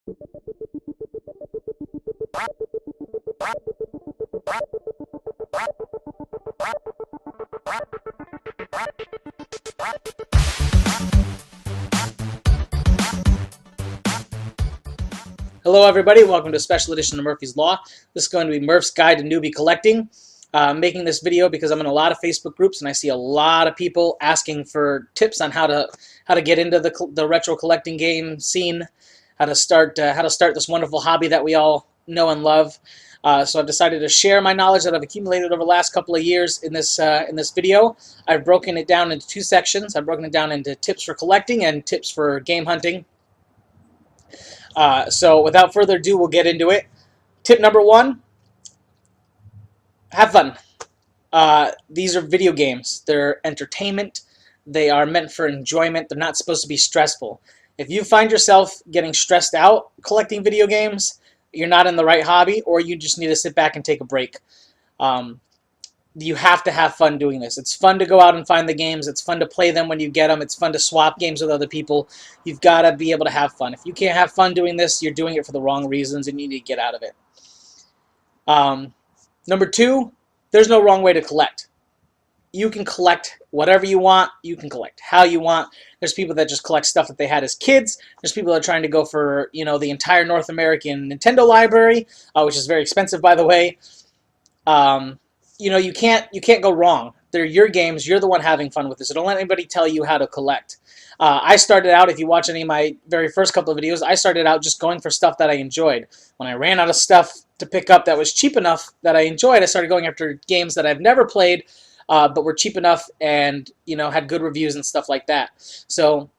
Hello everybody, welcome to a special edition of Murphy's Law. This is going to be Murph's Guide to Newbie Collecting. I'm making this video because I'm in a lot of Facebook groups and I see a lot of people asking for tips on how to get into the retro collecting game scene, how to start this wonderful hobby that we all know and love. So I've decided to share my knowledge that I've accumulated over the last couple of years in this video. I've broken it down into two sections. I've broken it down into tips for collecting and tips for game hunting. So without further ado, we'll get into it. Tip number one, have fun. These are video games. They're entertainment. They are meant for enjoyment. They're not supposed to be stressful. If you find yourself getting stressed out collecting video games, you're not in the right hobby, or you just need to sit back and take a break. You have to have fun doing this. It's fun to go out and find the games. It's fun to play them when you get them. It's fun to swap games with other people. You've got to be able to have fun. If you can't have fun doing this, you're doing it for the wrong reasons and you need to get out of it. Number two, there's no wrong way to collect. You can collect whatever you want. You can collect how you want. There's people that just collect stuff that they had as kids. There's people that are trying to go for, the entire North American Nintendo library, which is very expensive, by the way. You can't go wrong. They're your games. You're the one having fun with this. So don't let anybody tell you how to collect. I started out, if you watch any of my very first couple of videos, I started out just going for stuff that I enjoyed. When I ran out of stuff to pick up that was cheap enough that I enjoyed, I started going after games that I've never played, but were cheap enough and had good reviews and stuff like that. So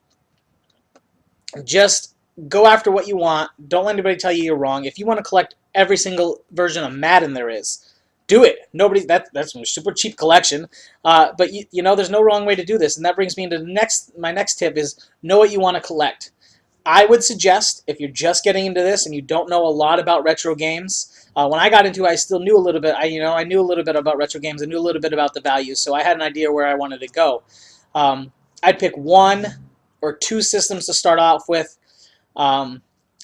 just go after what you want. Don't let anybody tell you you're wrong. If you want to collect every single version of Madden there is, do it. That's a super cheap collection, but there's no wrong way to do this, and that brings me into my next tip is know what you want to collect. I would suggest if you're just getting into this and you don't know a lot about retro games. When I got into it, I still knew a little bit. I knew a little bit about retro games. I knew a little bit about the values, so I had an idea where I wanted to go. I'd pick one or two systems to start off with.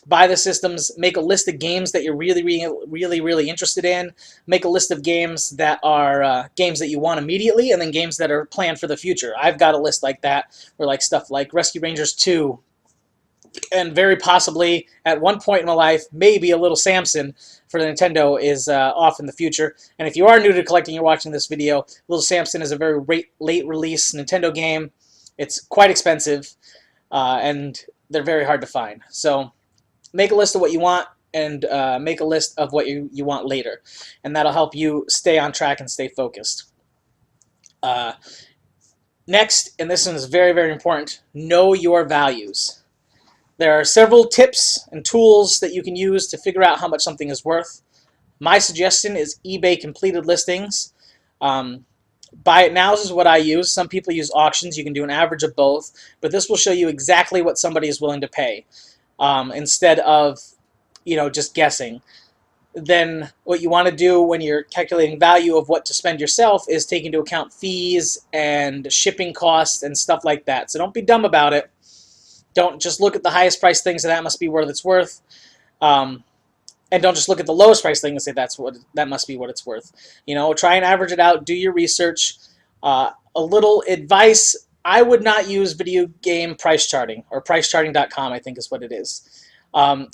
Buy the systems, make a list of games that you're really interested in, make a list of games that are games that you want immediately, and then games that are planned for the future. I've got a list like that, where stuff like Rescue Rangers 2, and very possibly, at one point in my life, maybe a Little Samson for the Nintendo is off in the future. And if you are new to collecting, you're watching this video, Little Samson is a very late release Nintendo game. It's quite expensive, and they're very hard to find. So make a list of what you want and make a list of what you want later. And that'll help you stay on track and stay focused. Next, and this one is very, very important, know your values. There are several tips and tools that you can use to figure out how much something is worth. My suggestion is eBay completed listings. Buy it nows is what I use. Some people use auctions. You can do an average of both. But this will show you exactly what somebody is willing to pay. Instead of just guessing. Then what you want to do when you're calculating value of what to spend yourself is take into account fees and shipping costs and stuff like that. So don't be dumb about it. Don't just look at the highest price things and that must be what it's worth. And don't just look at the lowest price thing and say that must be what it's worth. Try and average it out. Do your research. A little advice. I would not use video game price charting, or pricecharting.com, I think is what it is.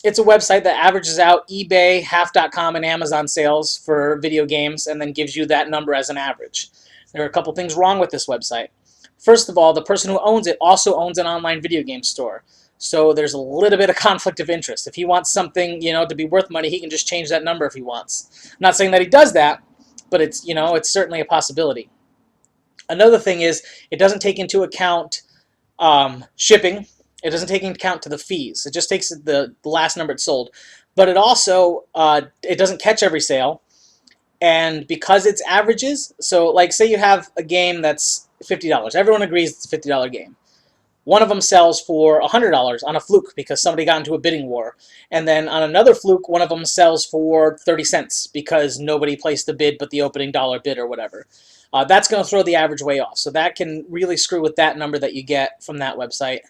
It's a website that averages out eBay, half.com, and Amazon sales for video games and then gives you that number as an average. There are a couple things wrong with this website. First of all, the person who owns it also owns an online video game store. So there's a little bit of conflict of interest. If he wants something, to be worth money, he can just change that number if he wants. I'm not saying that he does that, but it's certainly a possibility. Another thing is it doesn't take into account shipping. It doesn't take into account to the fees. It just takes the last number it sold. But it also it doesn't catch every sale. And because it's averages, so say you have a game that's $50. Everyone agrees it's a $50 game. One of them sells for $100 on a fluke because somebody got into a bidding war. And then on another fluke, one of them sells for 30 cents because nobody placed the bid but the opening dollar bid or whatever. That's going to throw the average way off. So that can really screw with that number that you get from that website.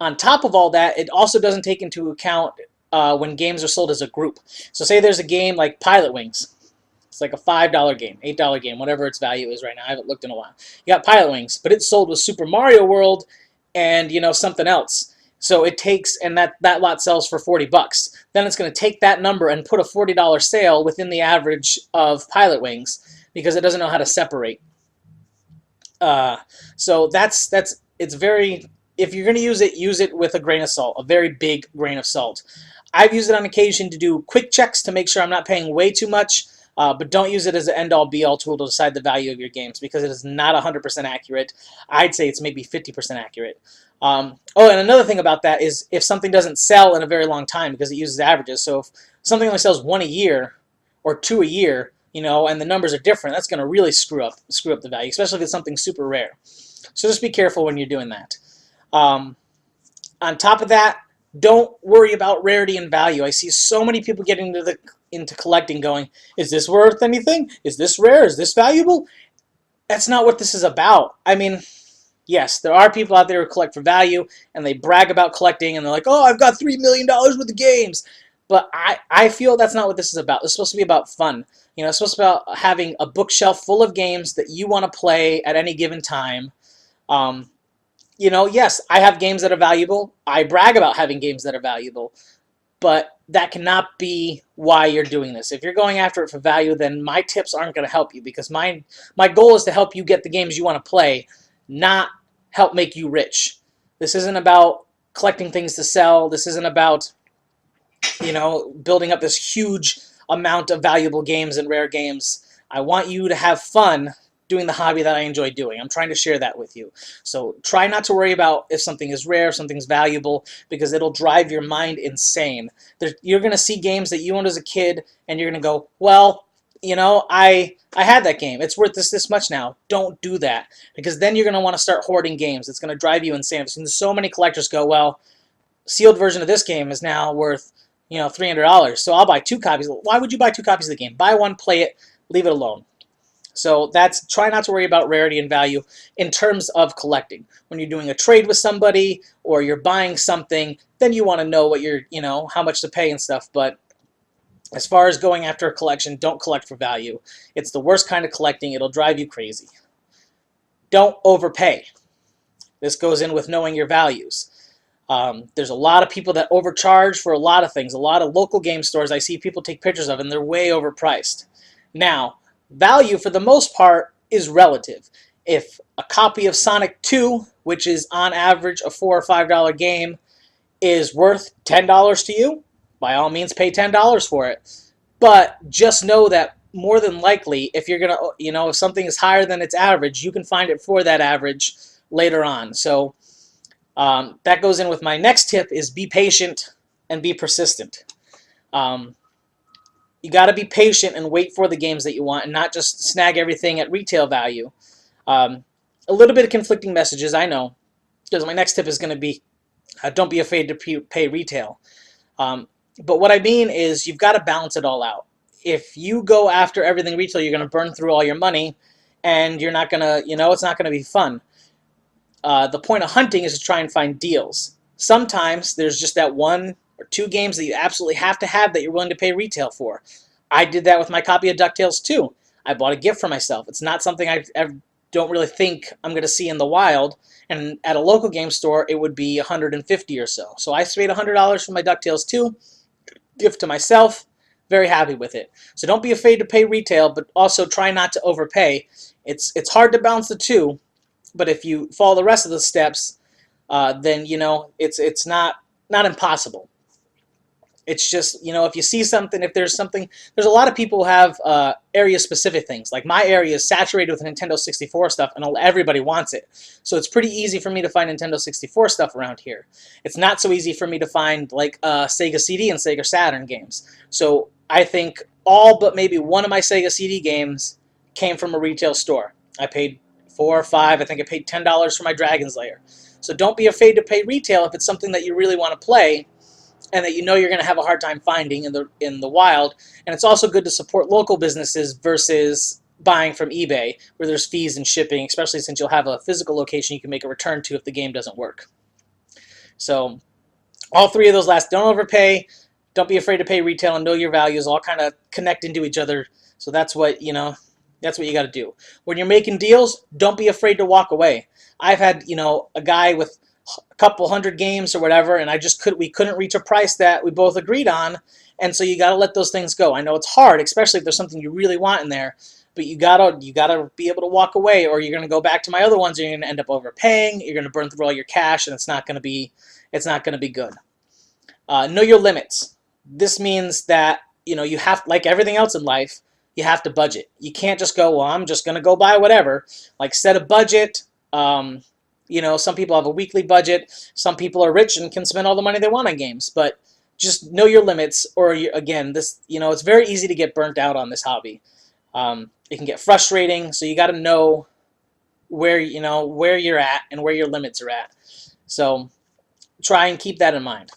On top of all that, it also doesn't take into account when games are sold as a group. So say there's a game like Pilot Wings. It's like a $5 game, $8 game, whatever its value is right now. I haven't looked in a while. You got Pilot Wings, but it's sold with Super Mario World and something else. So it takes, and that lot sells for 40 bucks. Then it's going to take that number and put a $40 sale within the average of Pilot Wings because it doesn't know how to separate. So it's very, if you're going to use it with a grain of salt, a very big grain of salt. I've used it on occasion to do quick checks to make sure I'm not paying way too much, but don't use it as an end-all be-all tool to decide the value of your games because it is not 100% accurate. I'd say it's maybe 50% accurate. Oh, and another thing about that is if something doesn't sell in a very long time because it uses averages. So if something only sells 1 a year or 2 a year, and the numbers are different, that's going to really screw up the value, especially if it's something super rare. So just be careful when you're doing that. On top of that, don't worry about rarity and value. I see so many people getting into collecting going, is this worth anything? Is this rare? Is this valuable? That's not what this is about. I mean, yes, there are people out there who collect for value, and they brag about collecting, and they're like, oh, I've got $3 million worth of games. But I feel that's not what this is about. It's supposed to be about fun. It's supposed to be about having a bookshelf full of games that you want to play at any given time. Yes, I have games that are valuable. I brag about having games that are valuable. But that cannot be why you're doing this. If you're going after it for value, then my tips aren't going to help you because my goal is to help you get the games you want to play, not help make you rich. This isn't about collecting things to sell. This isn't about, building up this huge amount of valuable games and rare games. I want you to have fun doing the hobby that I enjoy doing. I'm trying to share that with you. So try not to worry about if something is rare, if something's valuable, because it'll drive your mind insane. You're going to see games that you owned as a kid, and you're going to go, well, I had that game. It's worth this much now. Don't do that, because then you're going to want to start hoarding games. It's going to drive you insane. I've seen so many collectors go, well, sealed version of this game is now worth, $300, so I'll buy 2 copies. Why would you buy 2 copies of the game? Buy one, play it, leave it alone. So try not to worry about rarity and value in terms of collecting. When you're doing a trade with somebody or you're buying something, then you want to know what how much to pay and stuff. But as far as going after a collection, don't collect for value. It's the worst kind of collecting. It'll drive you crazy. Don't overpay. This goes in with knowing your values. There's a lot of people that overcharge for a lot of things. A lot of local game stores I see people take pictures of, and they're way overpriced. Now, value, for the most part, is relative. If a copy of Sonic 2, which is on average a $4 or $5 game, is worth $10 to you, by all means pay $10 for it. But just know that more than likely, if you're going to, if something is higher than its average, you can find it for that average later on. So that goes in with my next tip is be patient and be persistent. You got to be patient and wait for the games that you want and not just snag everything at retail value. A little bit of conflicting messages, I know, because my next tip is going to be don't be afraid to pay retail. But what I mean is you've got to balance it all out. If you go after everything retail, you're going to burn through all your money, and you're not going to, it's not going to be fun. The point of hunting is to try and find deals. Sometimes there's just that 1 or 2 games that you absolutely have to have that you're willing to pay retail for. I did that with my copy of DuckTales 2. I bought a gift for myself. It's not something I don't really think I'm going to see in the wild, and at a local game store it would be $150 or so. So I paid $100 for my DuckTales 2, gift to myself, very happy with it. So don't be afraid to pay retail, but also try not to overpay. It's hard to balance the two, but if you follow the rest of the steps, then it's not impossible. It's just, if you see something, if there's something, there's a lot of people who have area-specific things. Like my area is saturated with Nintendo 64 stuff, and everybody wants it. So it's pretty easy for me to find Nintendo 64 stuff around here. It's not so easy for me to find, like, Sega CD and Sega Saturn games. So I think all but maybe one of my Sega CD games came from a retail store. I paid $4 or $5. I think I paid $10 for my Dragon's Lair. So don't be afraid to pay retail if it's something that you really want to play, and that you're going to have a hard time finding in the wild. And it's also good to support local businesses versus buying from eBay, where there's fees and shipping, especially since you'll have a physical location you can make a return to if the game doesn't work. So all 3 of those last: don't overpay, Don't be afraid to pay retail, and know your values all kind of connect into each other. So that's what, that's what you got to do. When you're making deals, don't be afraid to walk away. I've had, a guy with a couple hundred games or whatever, and we couldn't reach a price that we both agreed on, and so you got to let those things go. I know it's hard, especially if there's something you really want in there, but you gotta be able to walk away, or you're gonna go back to my other ones, and you're gonna end up overpaying. You're gonna burn through all your cash, and it's not gonna be good. Know your limits. This means that you have, like everything else in life, you have to budget. You can't just go, well, I'm just gonna go buy whatever. Like, set a budget. Some people have a weekly budget. Some people are rich and can spend all the money they want on games, but just know your limits, or again, it's very easy to get burnt out on this hobby. It can get frustrating, so you got to know where you're at and where your limits are at. So try and keep that in mind.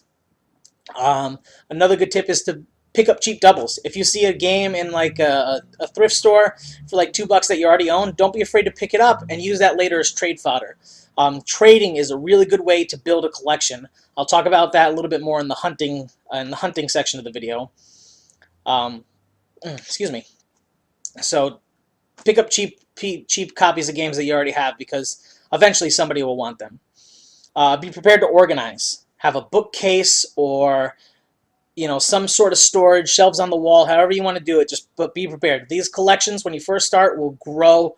Another good tip is to pick up cheap doubles. If you see a game in like a thrift store for like $2 that you already own, don't be afraid to pick it up and use that later as trade fodder. Trading is a really good way to build a collection. I'll talk about that a little bit more in the hunting section of the video. Excuse me. So pick up cheap copies of games that you already have, because eventually somebody will want them. Be prepared to organize. Have a bookcase or some sort of storage, shelves on the wall, however you want to do it, but be prepared. These collections, when you first start, will grow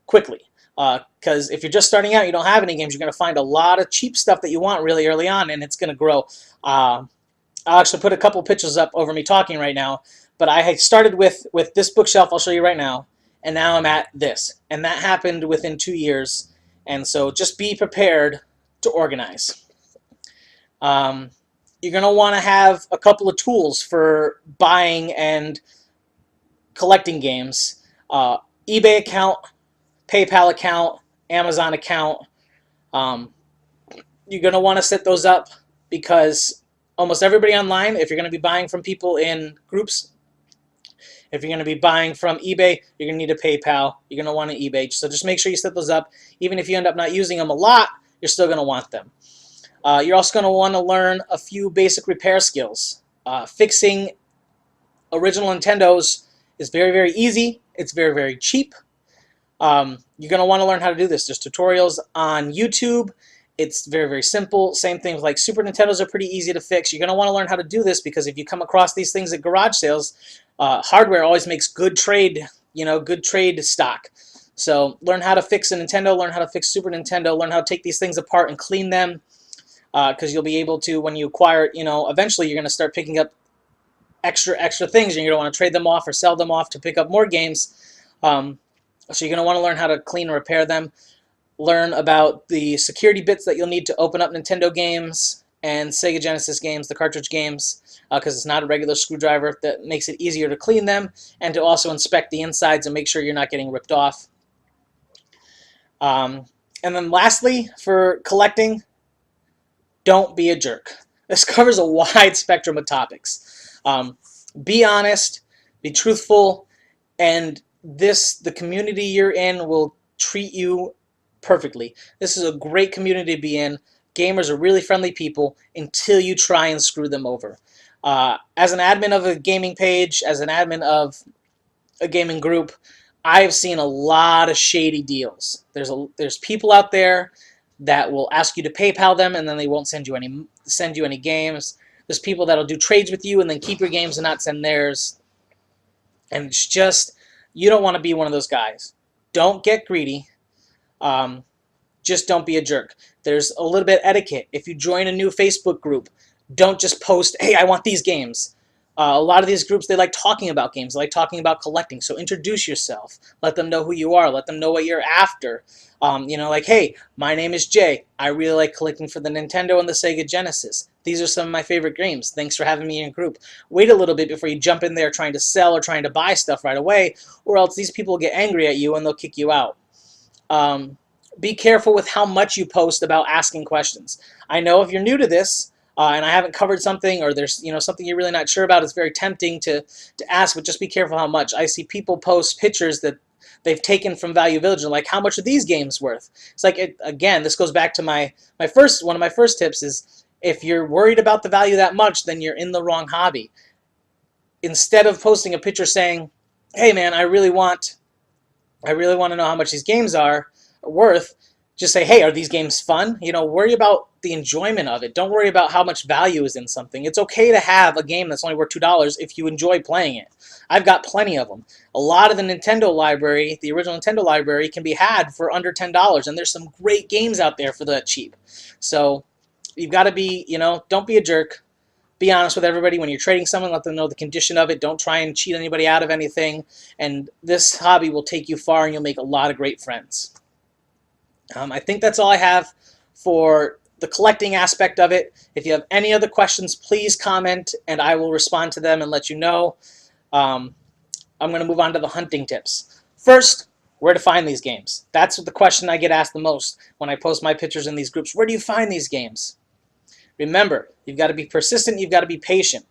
quickly. Because if you're just starting out, you don't have any games, you're going to find a lot of cheap stuff that you want really early on, and it's going to grow. I'll actually put a couple pictures up over me talking right now, but I had started with this bookshelf I'll show you right now, and now I'm at this. And that happened within 2 years, and so just be prepared to organize. You're going to want to have a couple of tools for buying and collecting games. eBay account, PayPal account, Amazon account. You're going to want to set those up, because almost everybody online, if you're going to be buying from people in groups, if you're going to be buying from eBay, you're going to need a PayPal. You're going to want an eBay. So just make sure you set those up. Even if you end up not using them a lot, you're still going to want them. You're also going to want to learn a few basic repair skills. Fixing original Nintendos is very, very easy. It's very, very cheap. You're going to want to learn how to do this. There's tutorials on YouTube. It's very, very simple. Same thing with like Super Nintendos are pretty easy to fix. You're going to want to learn how to do this, because if you come across these things at garage sales, hardware always makes good trade, good trade stock. So learn how to fix a Nintendo, learn how to fix Super Nintendo, learn how to take these things apart and clean them, because you'll be able to, when you acquire it, eventually you're going to start picking up extra things, and you're going to want to trade them off or sell them off to pick up more games. So you're going to want to learn how to clean and repair them. Learn about the security bits that you'll need to open up Nintendo games and Sega Genesis games, the cartridge games, because it's not a regular screwdriver. That makes it easier to clean them, and to also inspect the insides and make sure you're not getting ripped off. And then lastly, for collecting, don't be a jerk. This covers a wide spectrum of topics. Be honest, be truthful, and the community you're in will treat you perfectly. This is a great community to be in. Gamers are really friendly people until you try and screw them over. As an admin of a gaming page, as an admin of a gaming group, I've seen a lot of shady deals. There's people out there that will ask you to PayPal them, and then they won't send you any games. There's people that'll do trades with you and then keep your games and not send theirs. And it's just, you don't want to be one of those guys. Don't get greedy. Just don't be a jerk. There's a little bit of etiquette. If you join a new Facebook group, don't just post, hey, I want these games. A lot of these groups, they like talking about games. They like talking about collecting. So introduce yourself. Let them know who you are. Let them know what you're after. Like, hey, my name is Jay. I really like collecting for the Nintendo and the Sega Genesis. These are some of my favorite games. Thanks for having me in a group. Wait a little bit before you jump in there trying to sell or trying to buy stuff right away, or else these people get angry at you and they'll kick you out. Be careful with how much you post about asking questions. I know if you're new to this, and I haven't covered something, or there's something you're really not sure about, it's very tempting to ask, but just be careful how much. I see people post pictures that they've taken from Value Village, and like, how much are these games worth? It's like, again, this goes back to one of my first tips is, If you're worried about the value that much, then you're in the wrong hobby. Instead of posting a picture saying, "Hey man, I really want to know how much these games are worth," just say, "Hey, are these games fun?" Worry about the enjoyment of it. Don't worry about how much value is in something. It's okay to have a game that's only worth $2 if you enjoy playing it. I've got plenty of them. A lot of the Nintendo library, the original Nintendo library, can be had for under $10, and there's some great games out there for that cheap. So you've got to be, don't be a jerk. Be honest with everybody when you're trading someone. Let them know the condition of it. Don't try and cheat anybody out of anything. And this hobby will take you far, and you'll make a lot of great friends. I think that's all I have for the collecting aspect of it. If you have any other questions, please comment, and I will respond to them and let you know. I'm going to move on to the hunting tips. First, where to find these games. That's the question I get asked the most when I post my pictures in these groups. Where do you find these games? Remember, you've got to be persistent, you've got to be patient.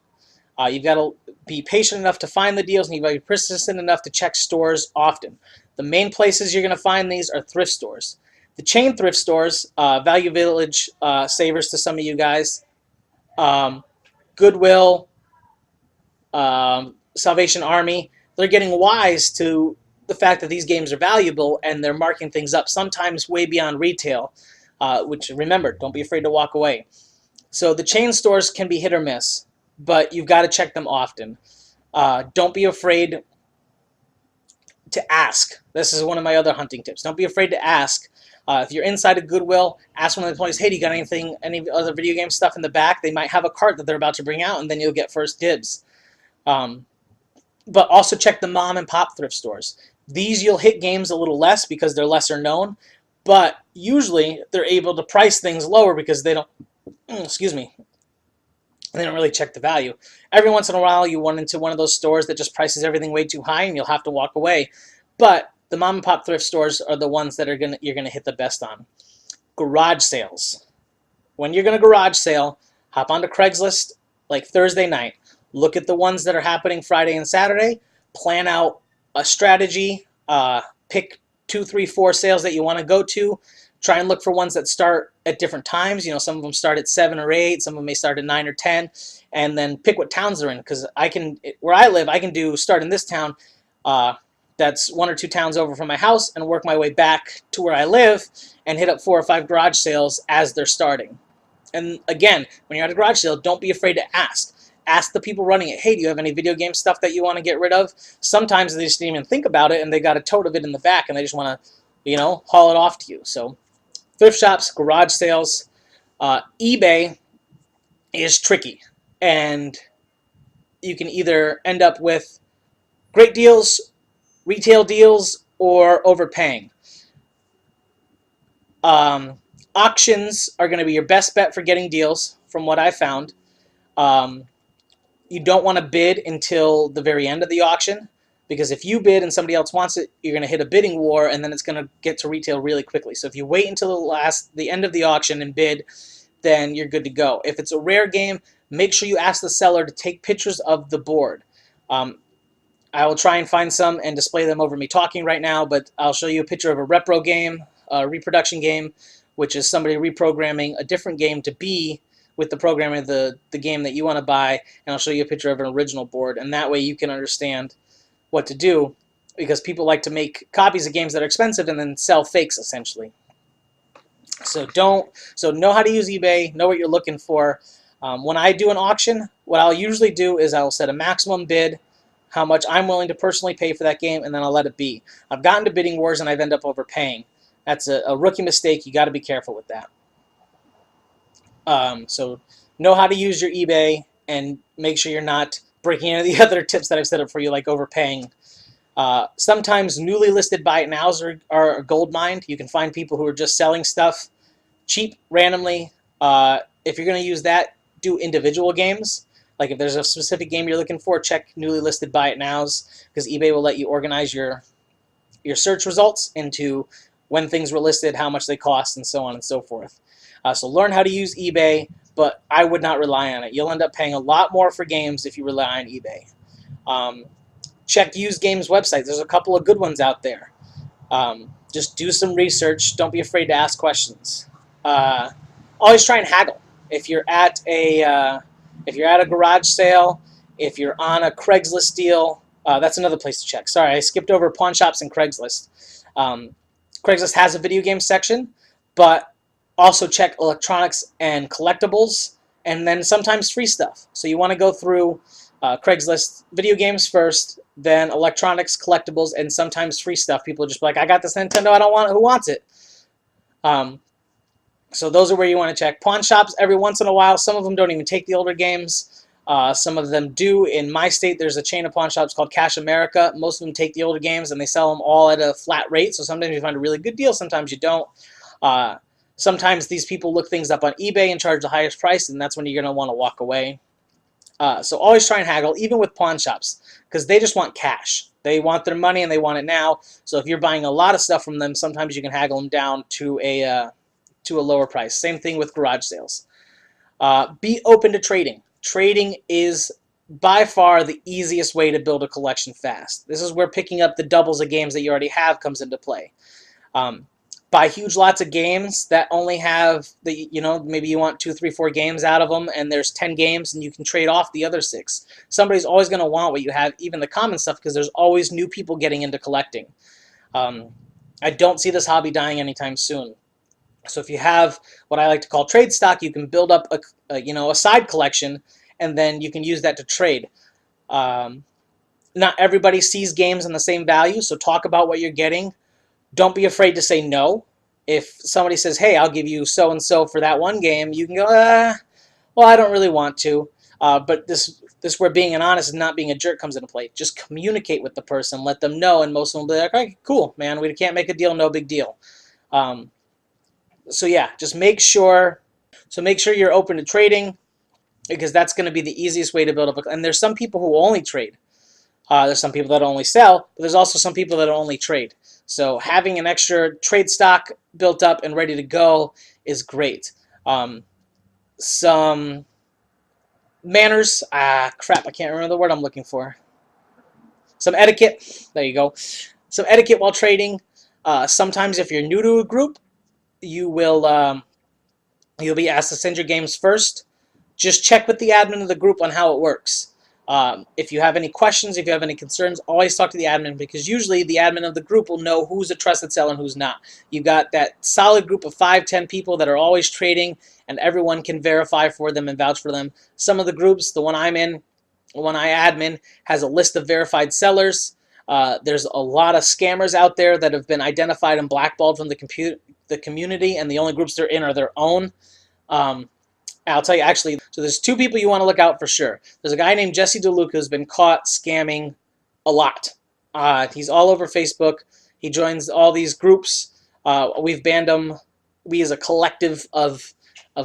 You've got to be patient enough to find the deals, and you've got to be persistent enough to check stores often. The main places you're going to find these are thrift stores. The chain thrift stores, Value Village, Savers to some of you guys, Goodwill, Salvation Army, they're getting wise to the fact that these games are valuable, and they're marking things up, sometimes way beyond retail, which, remember, don't be afraid to walk away. So the chain stores can be hit or miss, but you've got to check them often. Don't be afraid to ask. This is one of my other hunting tips. Don't be afraid to ask. If you're inside a Goodwill, ask one of the employees, "Hey, do you got any other video game stuff in the back?" They might have a cart that they're about to bring out, and then you'll get first dibs. But also check the mom and pop thrift stores. These you'll hit games a little less because they're lesser known, but usually they're able to price things lower because they don't, excuse me, they don't really check the value. Every once in a while you run into one of those stores that just prices everything way too high, and you'll have to walk away. But the mom and pop thrift stores are the ones that you're gonna hit the best on. Garage sales. When you're gonna garage sale, hop onto Craigslist like Thursday night. Look at the ones that are happening Friday and Saturday. Plan out a strategy. Pick 2, 3, 4 sales that you want to go to. Try and look for ones that start at different times. Some of them start at 7 or 8. Some of them may start at 9 or 10. And then pick what towns they're in. Because where I live, I can start in this town that's 1 or 2 towns over from my house and work my way back to where I live and hit up 4 or 5 garage sales as they're starting. And again, when you're at a garage sale, don't be afraid to ask. Ask the people running it, "Hey, do you have any video game stuff that you want to get rid of?" Sometimes they just didn't even think about it, and they got a tote of it in the back, and they just want to, haul it off to you. So thrift shops, garage sales, eBay is tricky, and you can either end up with great deals, retail deals, or overpaying. Auctions are going to be your best bet for getting deals, from what I found. You don't want to bid until the very end of the auction, because if you bid and somebody else wants it, you're going to hit a bidding war, and then it's going to get to retail really quickly. So if you wait until the end of the auction and bid, then you're good to go. If it's a rare game, make sure you ask the seller to take pictures of the board. I will try and find some and display them over me talking right now, but I'll show you a picture of a repro game, a reproduction game, which is somebody reprogramming a different game to be with the programming of the game that you want to buy, and I'll show you a picture of an original board, and that way you can understand what to do, because people like to make copies of games that are expensive and then sell fakes, essentially. So know how to use eBay, know what you're looking for. When I do an auction, what I'll usually do is I'll set a maximum bid, how much I'm willing to personally pay for that game, and then I'll let it be. I've gotten to bidding wars and I've ended up overpaying. That's a rookie mistake. You got to be careful with that. So know how to use your eBay, and make sure you're not breaking any of the other tips that I've set up for you, like overpaying. Sometimes newly listed buy it nows are a gold mine. You can find people who are just selling stuff cheap randomly. If you're going to use that, do individual games. Like if there's a specific game you're looking for, check newly listed buy it nows, because eBay will let you organize your search results into when things were listed, how much they cost, and so on and so forth. So learn how to use eBay, but I would not rely on it. You'll end up paying a lot more for games if you rely on eBay. Check used games websites. There's a couple of good ones out there. Just do some research. Don't be afraid to ask questions. Always try and haggle. If you're at a garage sale, if you're on a Craigslist deal, that's another place to check. Sorry, I skipped over pawn shops and Craigslist. Craigslist has a video game section, but also check electronics and collectibles, and then sometimes free stuff. So you want to go through Craigslist video games first, then electronics, collectibles, and sometimes free stuff. People are just like, I got this Nintendo, I don't want it. Who wants it? So those are where you want to check. Pawn shops, every once in a while, some of them don't even take the older games. Some of them do. In my state, there's a chain of pawn shops called Cash America. Most of them take the older games, and they sell them all at a flat rate. So sometimes you find a really good deal, sometimes you don't. Sometimes these people look things up on eBay and charge the highest price, and that's when you're going to want to walk away. So always try and haggle, even with pawn shops, because they just want cash. They want their money, and they want it now. So if you're buying a lot of stuff from them, sometimes you can haggle them down to a lower price. Same thing with garage sales. Be open to trading. Trading is by far the easiest way to build a collection fast. This is where picking up the doubles of games that you already have comes into play. Buy huge lots of games that only have maybe you want 2, 3, 4 games out of them, and there's 10 games, and you can trade off the other 6. Somebody's always going to want what you have, even the common stuff, because there's always new people getting into collecting. I don't see this hobby dying anytime soon. So if you have what I like to call trade stock, you can build up a side collection, and then you can use that to trade. Not everybody sees games in the same value, so talk about what you're getting. Don't be afraid to say no. If somebody says, hey, I'll give you so-and-so for that one game, you can go, well, I don't really want to. But this where being an honest and not being a jerk comes into play. Just communicate with the person, let them know, and most of them will be like, okay, cool, man, we can't make a deal, no big deal. So yeah, just make sure you're open to trading, because that's going to be the easiest way to build up. And there's some people who only trade. There's some people that only sell, but there's also some people that only trade. So having an extra trade stock built up and ready to go is great. Some manners, crap, I can't remember the word I'm looking for. Some etiquette, there you go. Some etiquette while trading. Sometimes if you're new to a group, you'll be asked to send your games first. Just check with the admin of the group on how it works. If you have any questions, if you have any concerns, always talk to the admin, because usually the admin of the group will know who's a trusted seller and who's not. You've got that solid group of 5, 10 people that are always trading, and everyone can verify for them and vouch for them. Some of the groups, the one I'm in, the one I admin, has a list of verified sellers. There's a lot of scammers out there that have been identified and blackballed from the community, and the only groups they're in are their own. I'll tell you, actually, so there's 2 people you want to look out for sure. There's a guy named Jesse DeLuca who's been caught scamming a lot. He's all over Facebook. He joins all these groups. We've banned him. We as a collective of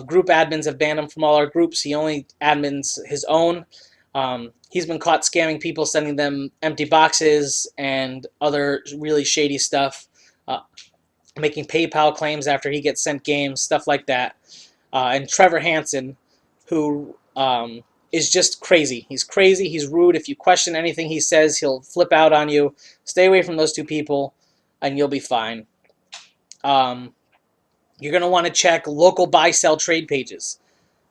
group admins have banned him from all our groups. He only admins his own. He's been caught scamming people, sending them empty boxes and other really shady stuff, making PayPal claims after he gets sent games, stuff like that. And Trevor Hansen, who is just crazy. He's crazy. He's rude. If you question anything he says, he'll flip out on you. Stay away from those 2 people, and you'll be fine. You're going to want to check local buy-sell trade pages.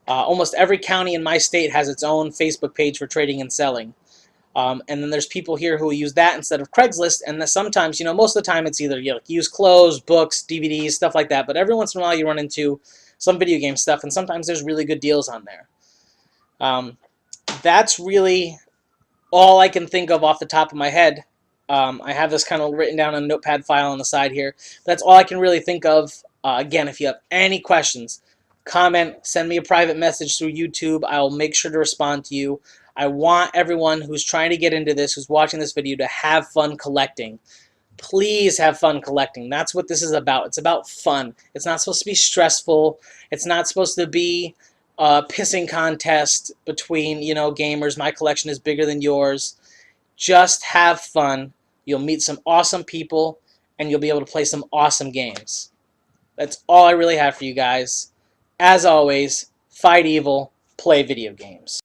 Almost every county in my state has its own Facebook page for trading and selling. And then there's people here who use that instead of Craigslist, and sometimes, most of the time it's either used clothes, books, DVDs, stuff like that, but every once in a while you run into some video game stuff, and sometimes there's really good deals on there. That's really all I can think of off the top of my head. I have this kind of written down on a notepad file on the side here. That's all I can really think of. Again, if you have any questions, comment, send me a private message through YouTube. I will make sure to respond to you. I want everyone who's trying to get into this, who's watching this video, to have fun collecting. Please have fun collecting. That's what this is about. It's about fun. It's not supposed to be stressful. It's not supposed to be a pissing contest between, gamers. My collection is bigger than yours. Just have fun. You'll meet some awesome people, and you'll be able to play some awesome games. That's all I really have for you guys. As always, fight evil, play video games.